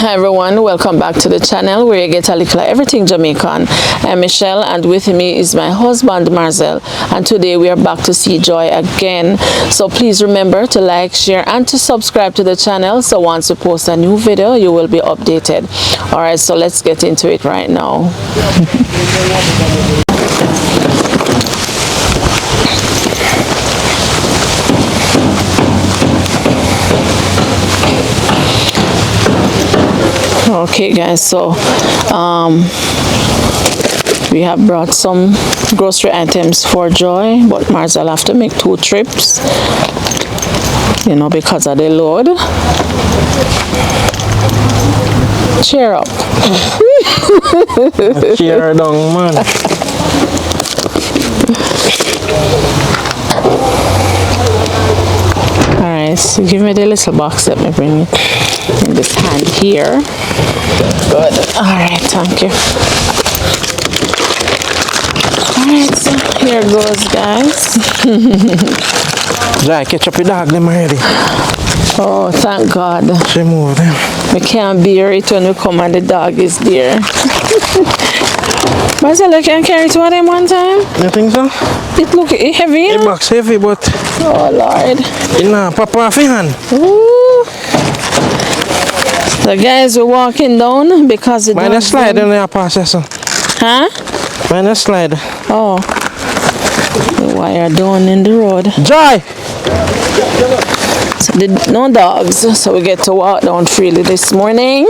Hi everyone, welcome back to the channel where you get a little everything Jamaican. I'm Michelle and with me is my husband Marcel, and today we are back to see Joy again. So please remember to like, share and to subscribe to the channel so once we post a new video you will be updated. Alright, so let's get into it right now. Okay guys, so we have brought some grocery items for Joy, but Marcel have to make 2 trips, you know, because of the load. Cheer up. Cheer down, man. Alright, so give me the little box. Let me bring it in this hand here. Good. Alright, thank you. Alright, so here goes, guys. Jai, catch up your dog, them already. Oh, thank God. She move them. We can't bear it when we come and the dog is there. Marcel, you can carry 2 of them one time? You think so? It look heavy. The box heavy, but Oh Lord. you know, pop off your hand. Ooh. The guys were walking down because it Mind a slide in the processor. Huh? Mind a slide. Oh. The wire down in the road. Joy! So no dogs, so we get to walk down freely this morning.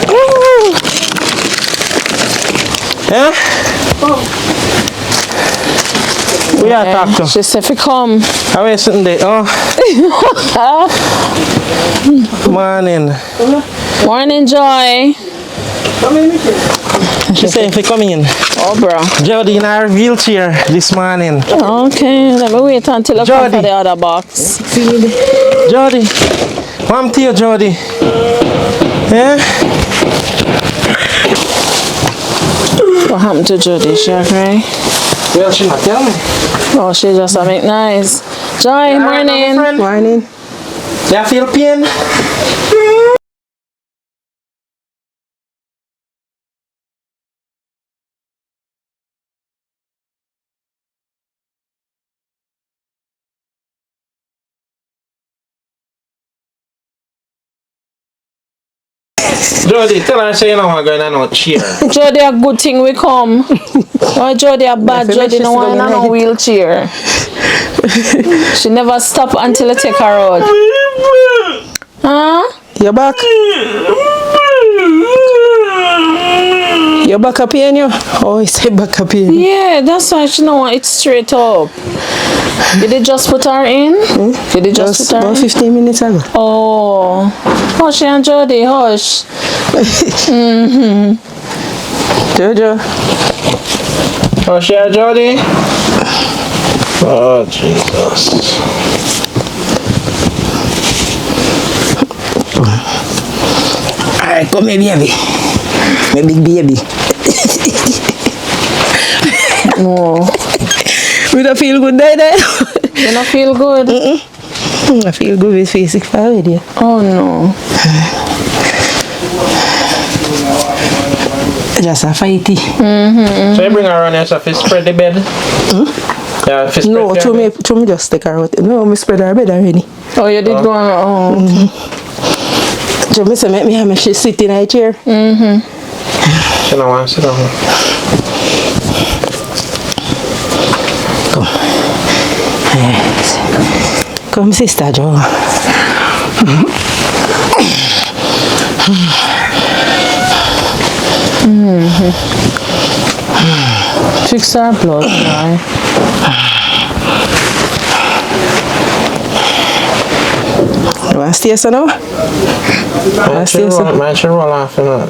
Woo. Yeah? We are talking. She said if you come. How is it today? Oh. Morning. Morning, Joy. She said if you come in. Oh, bro. Jody in our wheelchair this morning. Okay, let me wait until I come Jody. for the other box. Jody. Come to you, Jody. Yeah? What happened to Jody? She cry? Well, she not tell me. Oh, she just a make nice. Joy, morning. Morning. You feel pain? Jody, tell her say you know I'm going on no chair. Jody, a good thing we come. Oh, Jody, a bad Jody, no one on a wheelchair. She never stop until I take her out. Huh? You're back? Your back up here, you? Oh, he said back up here. Yeah, that's why she know it's straight up. Did they just put her in? Did they just put her about in? 15 minutes ago. Oh. Hush and Jody, hush. Jojo. Oh, share Jody? Oh, Jesus. Alright, come here, baby. My big baby. No. We don't feel good there. You don't feel good? I feel good with physics already. Oh no. Just a fighty. So you bring her around here so if you spread the bed? Yeah, if you spread No, the bed. to me just take her out. No, I spread her bed already. Oh, you did go on. Oh. So I say, make me have she sit in her chair. She don't want to sit down. Come. Yes. Come, sister Joe. Fix our blood, right? You want to stay so now? Man should roll off, you know.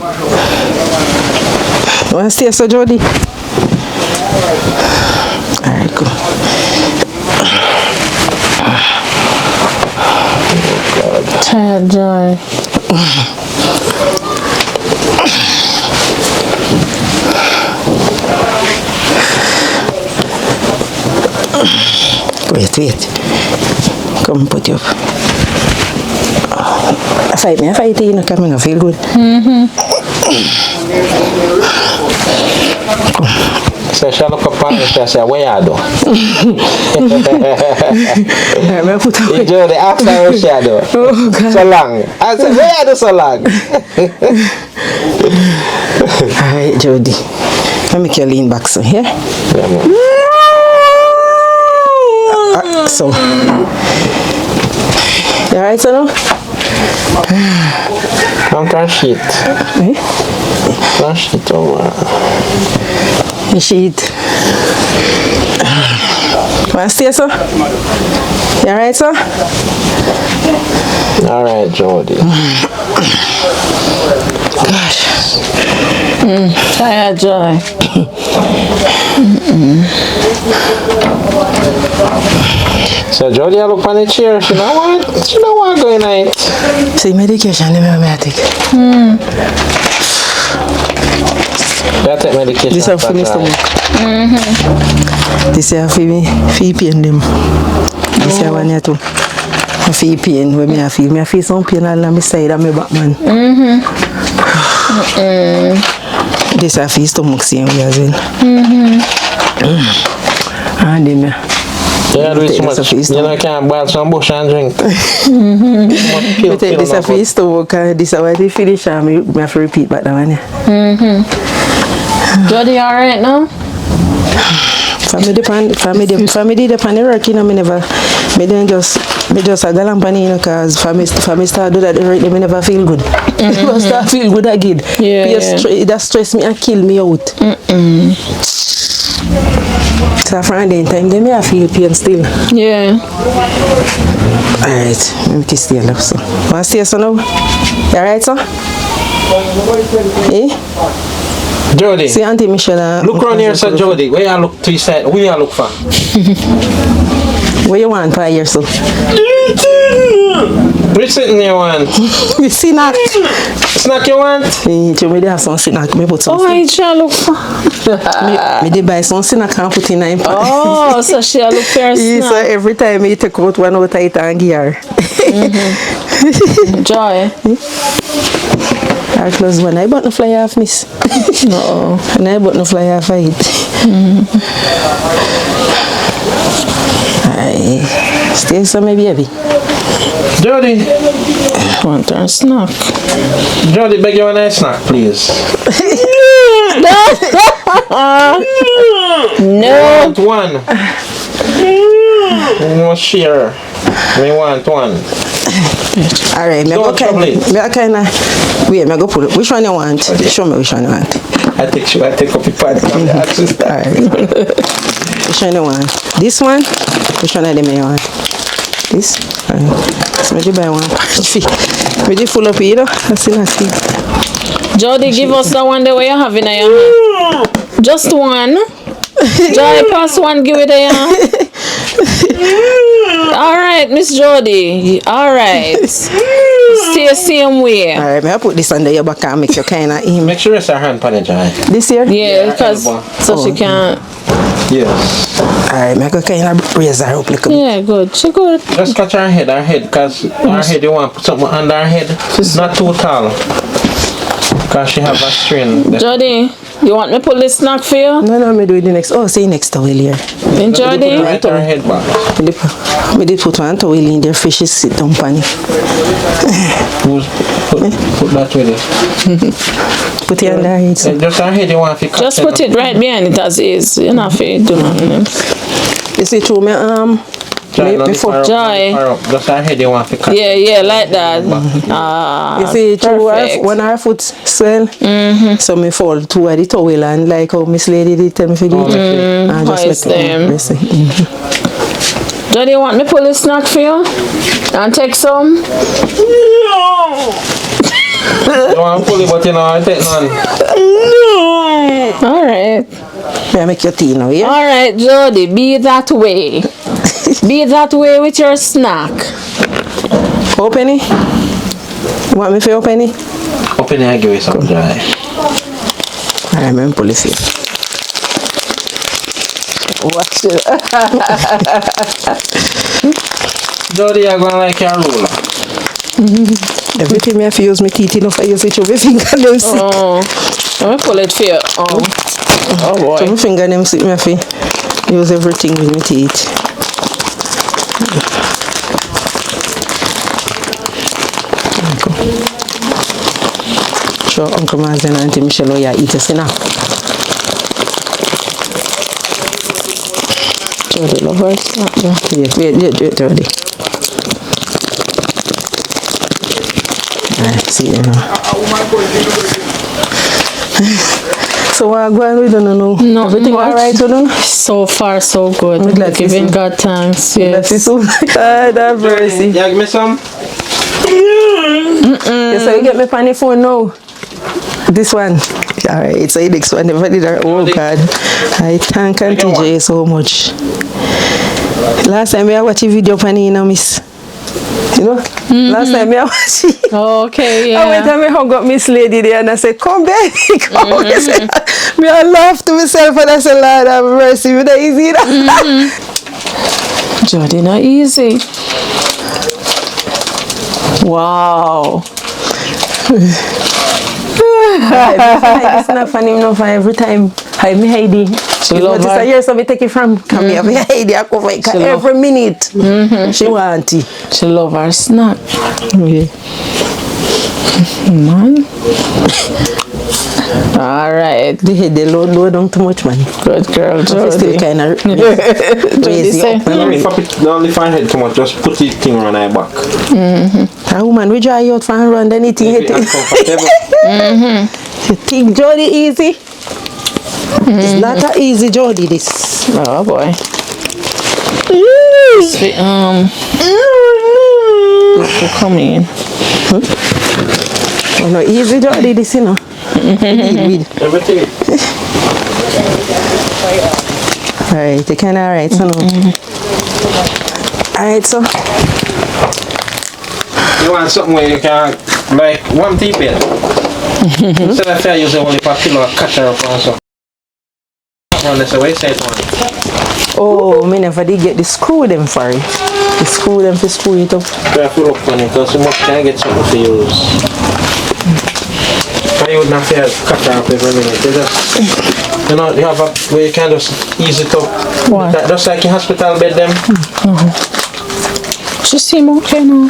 You want to stay so, Jody? Alright, go. Tired, Joy. Wait. Come put you up. I fight you, no coming, I feel good. So she look up and she say, where you do? Hey, Jody, after her shadow. So long. I said, where you do so long? Alright, Jody. Let me make you lean back, so here. Yeah, man. So. You alright, so now? I'm trying to shit. Eh? Trying to shit over. You shit. Want to stay, so? You alright, so? Alright, Jody. Gosh. Tired, Joy. So Jody, I look on the chair. She don't want going night. See, medication, let me take. You take medication. This is for me stomach. This is for me, feel pain them. This is one here too. I feel pain when I feel some pain all on my side and my back, man. This is for stomach same way as well. And then yeah, do it so much. You know, can't boil some bush and drink. I take this is for stomach and this is why they finish and I have to repeat back that one. Jody, alright now? Family depend the work, you know, me just a galang pani, you know, cause family start do that the work, me never feel good. Me start feel good again. Yeah. That stress me and kill me out. So from the time then me I feel pain still. Yeah. Alright, let me stay up so. Want to stay so now? You alright, so? Eh? Jody. See Auntie Michelle. Look around here, sir, Jody. Where you look to your side? Where you look for? What you want for here, so? Which sitting you want? Snack. Snack you want? Me have some snack. Me put some. Oh, I shall look for. Me dey buy some snack and put in a pot. Oh, so she look for a So snack. every time me take out one out of it and give her. Joy. I close one. I bought no fly off, miss. No. And I bought no fly off of it. Aye. Stay so my baby. Jody. Want a snack? Jody, beg you a nice snack, please. No. Want one. We must share. We want one. Alright, me go kind of. Wait, me go pull it. Which one you want? Show me which one you want. I take up the pad from the access. Alright. Which one you want? This one? Which one of them you want? This? Alright. So me buy one. Me full up here, I see nothing. Jody, give us the one that we have in your hand. Just one. Joy, pass one, give it a hand. Alright, Miss Jody. Alright. Stay the same way. Alright, may I put this under your back and make you kind of Make sure it's her hand on it, Joy. This here? Yeah, because so she can't. Yes. Alright, make her kind of raise her up like a bit. Yeah, good. She good. Just catch her head, because her head, you want to put something under her head. Not too tall. Because she have a strain. Jody, you want me to pull this snack for you? No, me do it the next. Oh, say next towel here. In Jody? Right her head back. Me did put one towel in there, fishes sit down pan it. Put that with it. Put it under her head. So. Just her head, you want to catch Just put it right behind it as is. You're not afraid to do nothing. You see through me before. Joy. Just her head, you want to catch. Yeah, like that. You see through perfect. when her foot swell. So me fall toward the towel and like how Miss Lady did tell me to do it. And just let them. Jody, you want me to pull this snack for you? And take some? You want to pull it, but you know, I take none. Alright. May I make your tea now, yeah? Alright, Jody, be that way. Be that way with your snack. Open it? You want me to open it? Open it and give it some, Joy. Alright, I'm going to pull it here. Watch it. Jody, I'm gonna like your ruler. Everything me have to use my teeth enough. I use it with my fingernails. Oh, let me pull it for you. Oh boy. So my fingernails, me have to use everything with my teeth. Sure, Uncle Mazen and Auntie Michelle, you eat us enough. Jody love her snack. Wait, Jody. See you now. So what we don't know. No, everything alright, you know? So far, so good. I'm glad Giving to see. God thanks. Yes. That's so. That mercy. Yeah, give me some. Yes, so you get me on the phone now. This one. Alright, it's a next one. Never did that. Oh God. I thank Auntie J so much. Last time I watched a video on you know, miss. You know? Last time I watched it. Oh, okay, yeah. I went and I hung up Miss Lady there and I said, come baby, come. I said, me I laughed to myself and I said, Lord have mercy, you know easy. Jody, not easy. Wow. It's not funny enough every time. I me Heidi. She love But her. it's a year so we take it from come here. Me Heidi I cover it every minute. She want it. She love her snack. Yeah. Man. All right. They low down too much man. Good girl, Still Jody. kind of Jody raise say. it up. Don't lift my head too much, just put the thing on my back. A woman we dry out for run anything. Make it uncomfortable. You think Jody easy? It's not that easy, Jody. This. Oh boy. Sweet, come in. Oh, no, easy, Jody. This, you know. Everything. Alright, you can alright, so no. Alright, so. You want something where you can, like, one tea pen. Instead of I use only for pillow, catch her up and so. Run this away, say it one. Oh, me never did get the screw them for it. The screw them to screw it up. Try to look funny, because you must can get something to use. I would not feel cut her up every minute. You just, you know, you have a where you can just ease it up. What? Just like in hospital bed them. She seem okay now.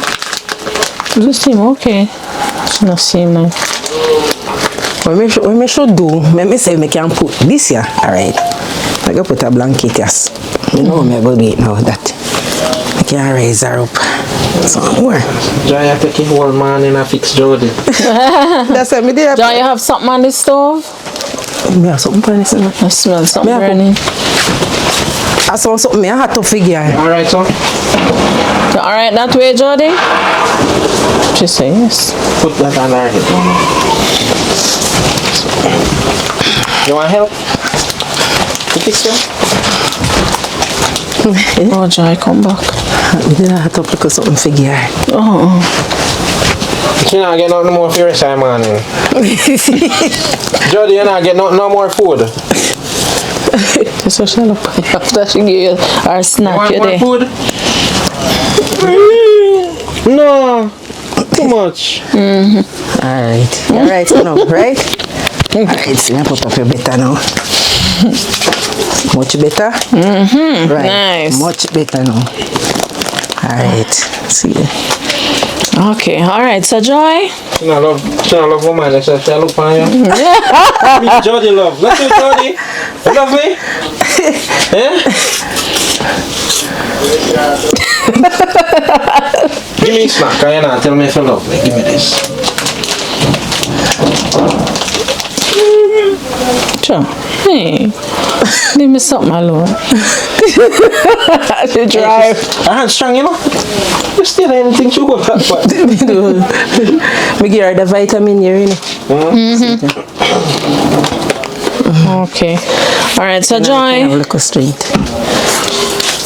She seem okay. She not seem like. What me should do, me say me can put this here, alright. I can put a blanket, yes. You know me about it now that I can raise her up somewhere. Joy, I take a whole man and I fix Jody. That's why me did. John, you have something on the stove? Me have something for this. I smell something Me have- burning. I saw something me I had to figure. Alright, so Alright, that way, Jody? She say yes. put that on her head. You want help? To fix them? Oh, Joy, come back. Me did have to look at something figure. Oh. You not get nothing more for your rest of the morning. Jody, you not get no more food. That's what she look like after she give you her You snack want you more there. food? No, too much. Alright. Alright, so now, right? Alright, so I put up your better now. Much better? Right. Nice. Much better now. Alright. See. Okay, alright, so Joy. She not love woman, they say she look on you. Me Jody love. Let's do Jody. You love me? Eh? Give me a snack, can you not tell me if you love me? Give me this. Sure. Hey, leave me something alone. To drive. Her hand's strong, you know? You still anything she go that far. Me give her the vitamin here, you know. Okay. Alright, so Have a Joy, look straight.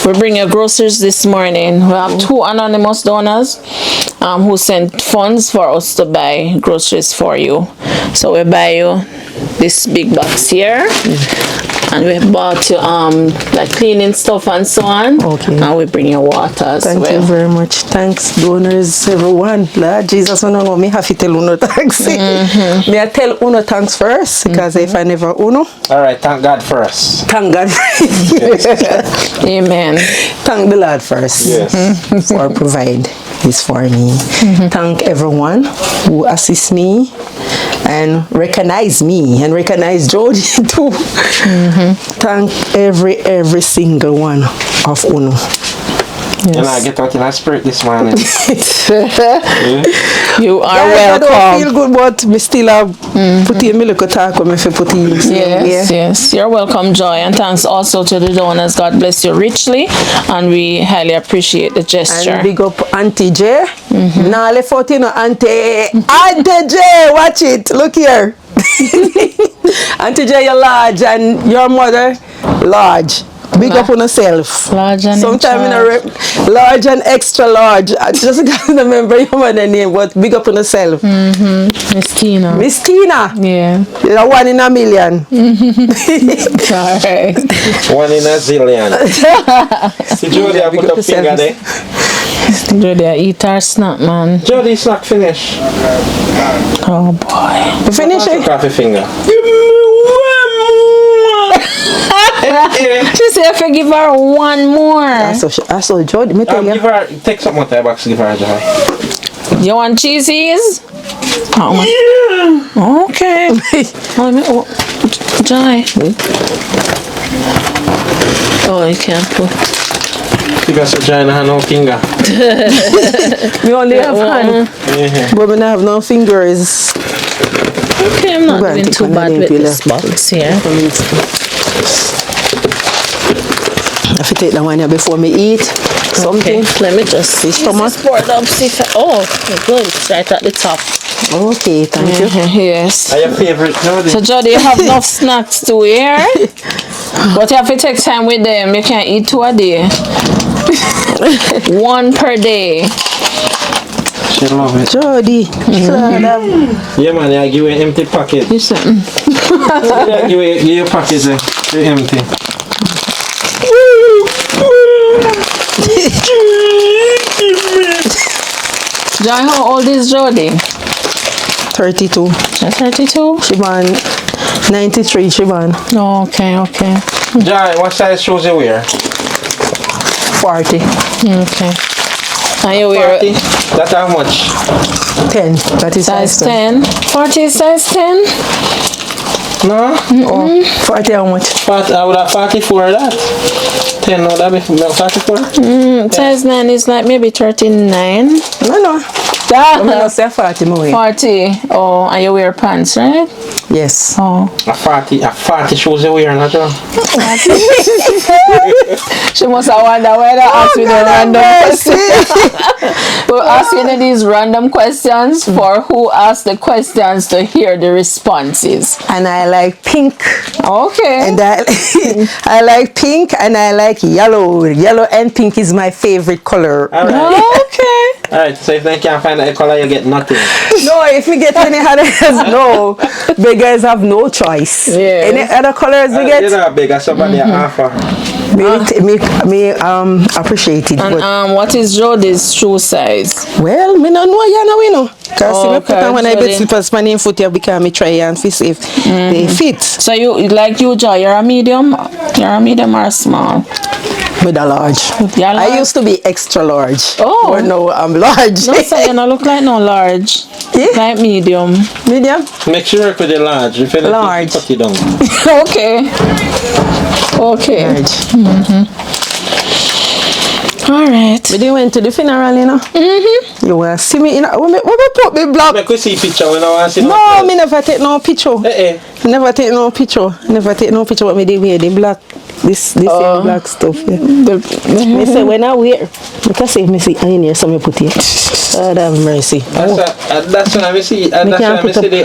we bring your groceries this morning. We have 2 anonymous donors who sent funds for us to buy groceries for you. So we buy you this big box here. and we bought you like cleaning stuff and so on. Okay. And we bring you water as Thank well. you very much. Thanks, donors, everyone. Lord Jesus, I don't know. Me have to tell Uno thanks. Me I tell Uno thanks first, because if I never Uno. All right, thank God first. Thank God. Amen. Thank the Lord first. Yes. For provide this for me. Thank everyone who assists me and recognize me and recognize Jody too. Thank every single one of Uno. And I get out in a spirit this morning. You are I don't feel welcome. good, but me still have put in my little talk when me fi put in. Yes. You're welcome, Joy, and thanks also to the donors. God bless you richly, and we highly appreciate the gesture. And big up Auntie J. Now left out you know Auntie J. Watch it. Look here. Auntie J, you're large, and your mother large. Big up on yourself. Large and sometimes large and extra large. I just can't remember your mother name, but big up on yourself. Miss Tina. Miss Tina. Yeah. You're 1 in a million. All right. 1 in a zillion. See, Jody, I put up finger there. Jody, I eat our snack, man. Jody, it's not finished. Oh boy. You finish it? Coffee finger. She said if I give her one more. I saw Jody. Me tell Give you. her, take some of that box, give her a Joy. You want cheesies? Oh my. Okay. Joy. Oh, you can't put. Give us a Joy and no finger. We only have hand, but we don't have no fingers. Okay, I'm not Go ahead, doing too take bad one with and this box here. I have to take that one here before me eat something. Okay, let me just see. Stomach? Pour it up, see if oh, good. It's right at the top. Okay, thank you. Yes. Are your favorite Jody? So Jody, you have enough snacks to wear, but you have to take time with them. You can't eat 2 a day. 1 per day. She love it. Jody. Yeah, man, I give you an empty pocket. You said, Yeah, give you a pocket empty. Joy, how old is Jody? 32. She's 32? She born 93. She born Oh, okay. Joy, what size shoes you wear? 40. Okay. And you wear 40? That's how much? 10. That is size 10? 40 is size 10? No? Oh, 40 how much? I would have 44 of that. 10, no, that be 44? Size 9 is like maybe 39. No. I'm not say 40 more. 40. Oh, and you wear pants, right? Yes. Oh. A 40 shoes you wear, not Joy? She must have wondered why they ask me the random questions. We're asking these random questions for who asked the questions to hear the responses. And I like pink. Okay. And I like pink and I like yellow. Yellow and pink is my favorite color. Alright. Okay. Alright, so if they can't find that color, you get nothing. No, if we get any others, no. Beggars have no choice. Yes. Any other colors we get, You're not big, somebody offer. me appreciate it. And But, what is Jody's shoe size? well, me no know ya now we know. Because me put Okay, on when I Jody. bet slippers pan in foot here because me try and see if they fit. So you Joy, you're a medium or a small? With a large. You're large? I used to be extra large. Oh. But now I'm large. No, so you don't look like no large. Yeah. Like medium. Medium? Make sure you work with the large. If anything, Large. cut it down. Okay. Large. All right. But they went to the funeral, you know. You want to see me, you know. When me put me black. Make we see picture when I want to see No, me never take no picture. Never take no picture. What me did wear the black. This black stuff. Yeah. Me say when I wear, because say me see in here, so me put it. God have mercy. That's when I see. That's when I see the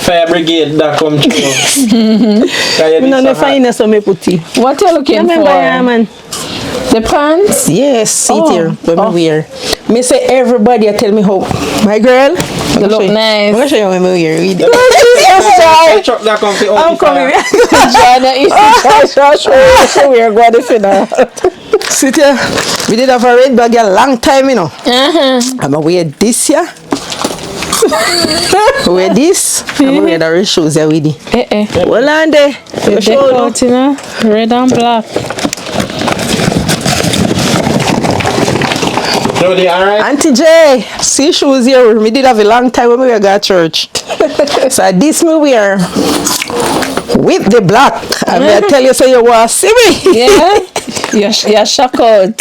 fire brigade that come through. Me no find so me put it. What you looking Remember, for? yeah, man. The pants? Yes, see Oh, it here. When oh. me wear. Me say everybody tell me how. My girl. They look nice. I'm gonna show you when me wear. I chop that comfy out. I'm coming. Joanna is the we're going to finish. Sit here. We did have a red bag a long time, you know. Uh-huh. I'm gonna wear this here. Wear this. I'm gonna wear the red shoes here with it. Hold on there. The decoat, you know, red and black. Jody, alright? Auntie J, see shoes here. We did have a long time when we were at church. So this me wear with the black. I'm gonna tell you so you want to see me. Yeah? You're shocked out.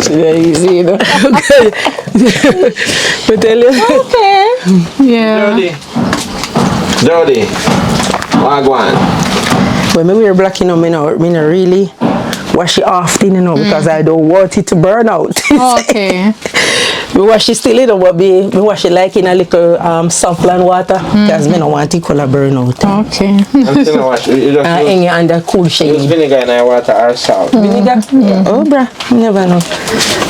Very easy, you know. I tell you. Okay. Yeah. Jody, wagwan. When me wear black, you know, me no really wash it often, you know, because I don't want it to burn out. Okay. We wash it still, you know, but me wash it like in a little soft land water, because me don't want the color burn out. Okay. I'm still wash. You just In your under cool use shade. vinegar in your water or salt. Vinegar? Oh, bruh, you never know.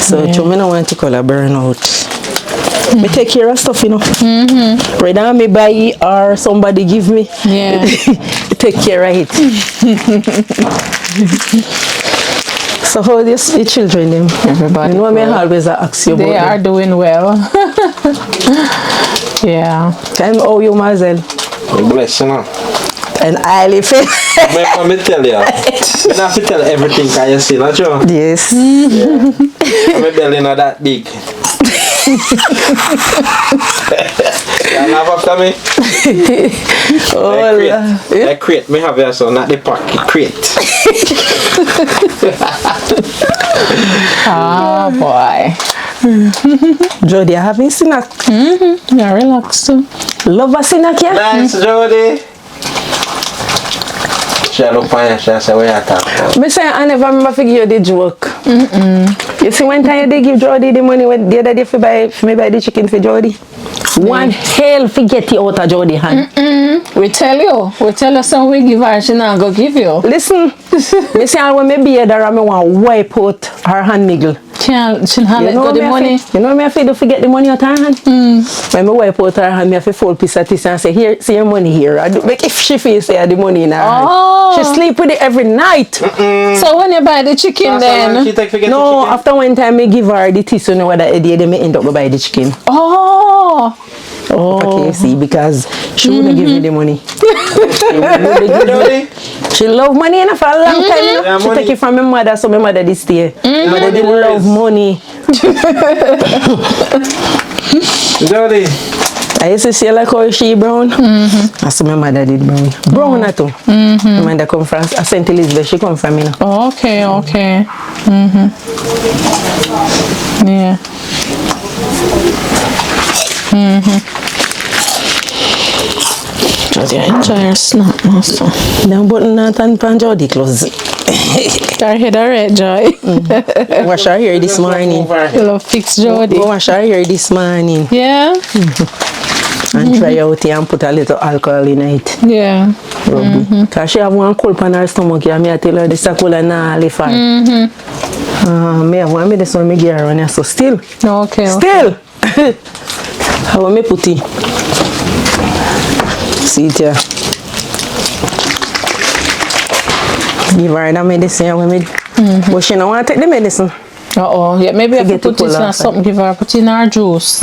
So, me don't want the color burn out. Me take care of stuff, you know. Right now, me buy it or somebody give me. Yeah. Take care of it. So how do you see children them? Everybody. You know me always ask you They about are them. doing well. Yeah. Time how you Marcel. Bless you know. And I live it. Let me tell you. You have to tell everything can you see, not you? Yes. My belly not that big. You laugh after me? The crate me have here, so not the pocket crate. Oh boy. Jody, I haven't seen a Yeah, relax too. love a snack here. Nice, Jody. She look fine, she say, where you talk? Me say I never remember to give you the joke. You see one time they give Jody the money when the other day for me buy the chicken for Jody. One hell forget it out of Jody hand. We tell you some we give her, she not go give you. Listen, me say when me be there, I want to wipe out her hand niggle. She'll have let go the money. You know me have to forget the money out her hand. When me wipe out her hand, me have to fold piece of this and say, here, see your money here. I do make if she feel say the money in her hand. She sleep with it every night. So when you buy the chicken then? She take forget No, the chicken? after one time me give her the tissue, you know what that day they may end up go buy the chicken. Oh. Okay, see, because she wouldn't give me the money. Jody? She love money enough for a long time, you know. Yeah, She money. take it from my mother, so my mother did stay. My mother did Money love worries. money. Jody? I used to say like how she brown. I saw my mother did brown. Brown at all. My mother come from St. Elizabeth. She come from, you know. Okay. Yeah. Jody, I enjoy her snack also. Then button that and pan Jody clothes. Her head alright, Joy. Wash her hair this morning. You love fix Jody. Go wash her hair this morning. Yeah? And try out here and put a little alcohol in it. Yeah. Because she have one cold on her stomach here. I tell her this a cold and nah lift her. Me have one this one me give her one so still. Okay. Still. How me put it? See it here. Give her the medicine when me. But she don't want to take the medicine. Yeah, maybe I Forget could put to this pull in off. something, give her, put in her juice.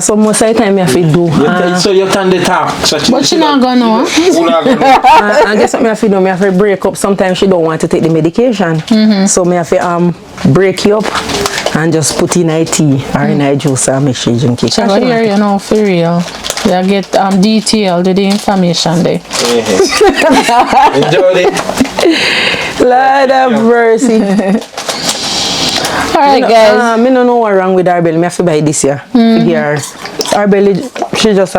So most of the time I have to do. So you turn the tap. But she not gonna know. Who not gonna know? I guess what I have to do, I have to break up. Sometimes she don't want to take the medication. So I have to break you up and just put in a tea or in a juice and make sure you drink it. So here, you know, for real. You get detailed the information there. Jody? Lord have mercy. Alright, guys. I don't know what's wrong with our belly. I have to buy this year. Our belly, she just do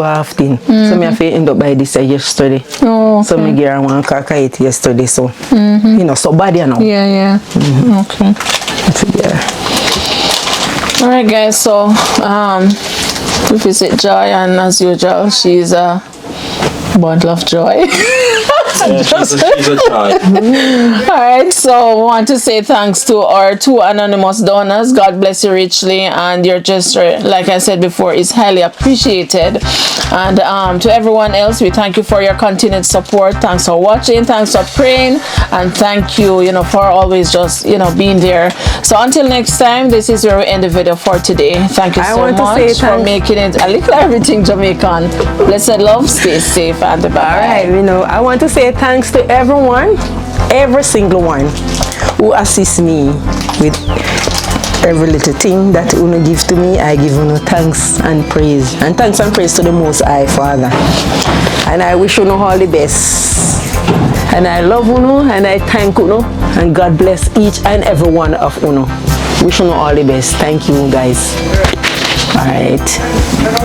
half thing. So I have to end up by this year yesterday. Oh, So I give her one caca it yesterday. So, you know, so bad you know. yeah. Okay. Alright, guys. So, we visit Joy, and as usual, she's bundle of joy. Yeah, she's a child. All right, so I want to say thanks to our 2 anonymous donors. God bless you richly, and your gesture, like I said before, is highly appreciated. And to everyone else, we thank you for your continued support. Thanks for watching, thanks for praying, and thank you, for always just, being there. So until next time, this is where we end the video for today. Thank you so much for making it a little everything Jamaican. Blessed love, stay safe, and bye. All right, I want to say thanks to everyone, every single one who assists me with every little thing that Uno give to me. I give Uno thanks and praise. And thanks and praise to the Most High Father. And I wish Uno all the best. And I love Uno and I thank Uno. And God bless each and every one of Uno. Wish Uno all the best. Thank you, guys. Alright.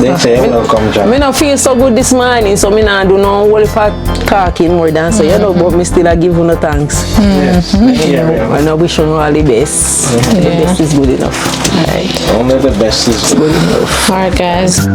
They say welcome, John. I don't feel so good this morning, so I don't do no whole part talking more than so, but me still I give you no thanks. Yes. And I wish you all the best. The best is good enough. Alright. Only the best is good enough. Alright, guys.